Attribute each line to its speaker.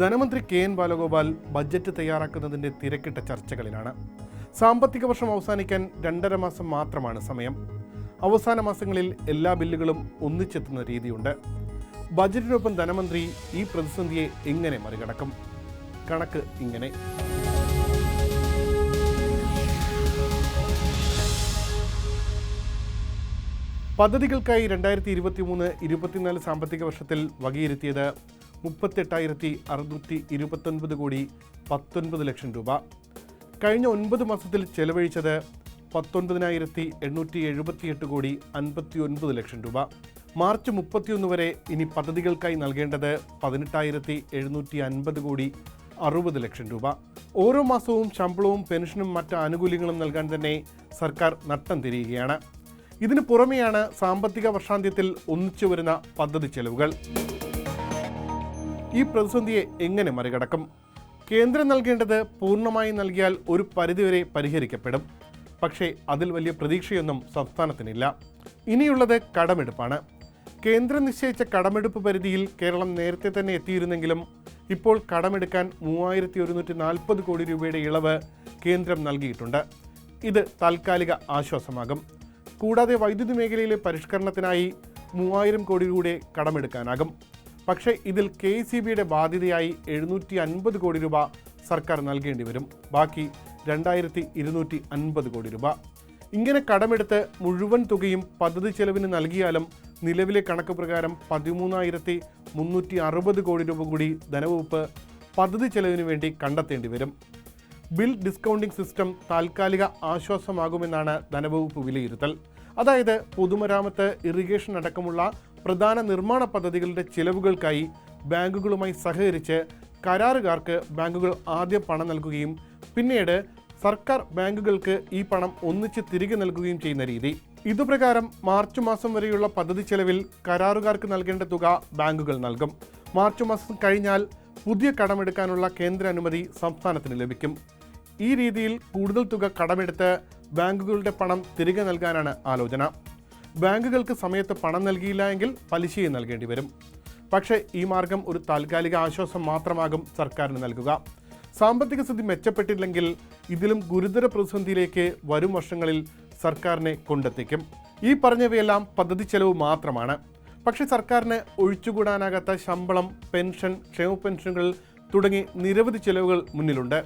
Speaker 1: ധനമന്ത്രി K N. Balagopal budget തയ്യാറാക്കുന്നതിൻ്റെ തിരക്കിട്ട ചർച്ചകളിലാണ്. സാമ്പത്തിക വർഷം അവസാനിക്കാൻ 2.5 മാസം മാത്രമാണ് സമയം. അവസാന മാസങ്ങളിൽ എല്ലാ ബില്ലുകളും ഒന്നിച്ചെത്തുന്ന രീതിയുണ്ട്. ബജറ്റിനൊപ്പം ധനമന്ത്രി ഈ പ്രതിസന്ധിയെ എങ്ങനെ മറികടക്കും? കണക്ക് ഇങ്ങനെ. പദ്ധതികൾക്കായി 2023-24 സാമ്പത്തിക വർഷത്തിൽ വകയിരുത്തിയത് 38,629 കോടി 19 ലക്ഷം രൂപ. കഴിഞ്ഞ 9 മാസത്തിൽ ചെലവഴിച്ചത് 19,878 കോടി 59 ലക്ഷം രൂപ. മാർച്ച് 31 വരെ ഇനി പദ്ധതികൾക്കായി നൽകേണ്ടത് 18,750 കോടി 60 ലക്ഷം രൂപ. ഓരോ മാസവും ശമ്പളവും പെൻഷനും മറ്റ് ആനുകൂല്യങ്ങളും നൽകാൻ തന്നെ സർക്കാർ നട്ടം തിരിയുകയാണ്. ഇതിനു പുറമെയാണ് സാമ്പത്തിക വർഷാന്ത്യത്തിൽ ഒന്നിച്ചു വരുന്ന പദ്ധതി ചെലവുകൾ. ഈ പ്രതിസന്ധിയെ എങ്ങനെ മറികടക്കും? കേന്ദ്രം നൽകേണ്ടത് പൂർണ്ണമായി നൽകിയാൽ ഒരു പരിധിവരെ പരിഹരിക്കപ്പെടും. പക്ഷേ അതിൽ വലിയ പ്രതീക്ഷയൊന്നും സംസ്ഥാനത്തിനില്ല. ഇനിയുള്ളത് കടമെടുപ്പാണ്. കേന്ദ്രം നിശ്ചയിച്ച കടമെടുപ്പ് പരിധിയിൽ കേരളം നേരത്തെ തന്നെ എത്തിയിരുന്നെങ്കിലും ഇപ്പോൾ കടമെടുക്കാൻ 3,140 കോടി രൂപയുടെ ഇളവ് കേന്ദ്രം നൽകിയിട്ടുണ്ട്. ഇത് താൽക്കാലിക ആശ്വാസമാകും. കൂടാതെ വൈദ്യുതി മേഖലയിലെ പരിഷ്കരണത്തിനായി 3,000 കോടി കൂടെ കടമെടുക്കാനാകും. പക്ഷേ ഇതിൽ KECBയുടെ ബാധ്യതയായി 750 കോടി രൂപ സർക്കാർ നൽകേണ്ടി വരും. ബാക്കി 2,250 കോടി രൂപ. ഇങ്ങനെ കടമെടുത്ത് മുഴുവൻ തുകയും പദ്ധതി ചെലവിന് നൽകിയാലും നിലവിലെ കണക്ക് പ്രകാരം 13,360 കോടി രൂപ കൂടി ധനവകുപ്പ് പദ്ധതി ചെലവിന് വേണ്ടി കണ്ടെത്തേണ്ടി വരും. ബിൽ ഡിസ്കൗണ്ടിംഗ് സിസ്റ്റം താൽക്കാലിക ആശ്വാസമാകുമെന്നാണ് ധനവകുപ്പ് വിലയിരുത്തൽ. അതായത് പൊതുമരാമത്ത്, ഇറിഗേഷൻ അടക്കമുള്ള പ്രധാന നിർമ്മാണ പദ്ധതികളുടെ ചിലവുകൾക്കായി ബാങ്കുകളുമായി സഹകരിച്ച് കരാറുകാർക്ക് ബാങ്കുകൾ ആദ്യം പണം നൽകുകയും പിന്നീട് സർക്കാർ ബാങ്കുകൾക്ക് ഈ പണം ഒന്നിച്ച് തിരികെ നൽകുകയും ചെയ്യുന്ന രീതി. ഇതുപ്രകാരം മാർച്ച് മാസം വരെയുള്ള പദ്ധതി ചെലവിൽ കരാറുകാർക്ക് നൽകേണ്ട തുക ബാങ്കുകൾ നൽകും. മാർച്ച് മാസം കഴിഞ്ഞാൽ പുതിയ കടമെടുക്കാനുള്ള കേന്ദ്ര അനുമതി സംസ്ഥാനത്തിന് ലഭിക്കും. ഈ രീതിയിൽ കൂടുതൽ തുക കടമെടുത്ത് ബാങ്കുകളുടെ പണം തിരികെ നൽകാനാണ് ആലോചന. ബാങ്കുകൾക്ക് സമയത്ത് പണം നൽകിയില്ല എങ്കിൽ പലിശയും നൽകേണ്ടി വരും. പക്ഷേ ഈ മാർഗം ഒരു താൽക്കാലിക ആശ്വാസം മാത്രമാകും സർക്കാരിന് നൽകുക. സാമ്പത്തിക സ്ഥിതി മെച്ചപ്പെട്ടില്ലെങ്കിൽ ഇതിലും ഗുരുതര പ്രതിസന്ധിയിലേക്ക് വരും വർഷങ്ങളിൽ സർക്കാരിനെ കൊണ്ടെത്തിക്കും. ഈ പറഞ്ഞവയെല്ലാം പദ്ധതി ചെലവ് മാത്രമാണ്. പക്ഷേ സർക്കാരിന് ഒഴിച്ചുകൂടാനാകാത്ത ശമ്പളം, പെൻഷൻ, ക്ഷേമ പെൻഷനുകൾ തുടങ്ങി നിരവധി ചെലവുകൾ മുന്നിലുണ്ട്.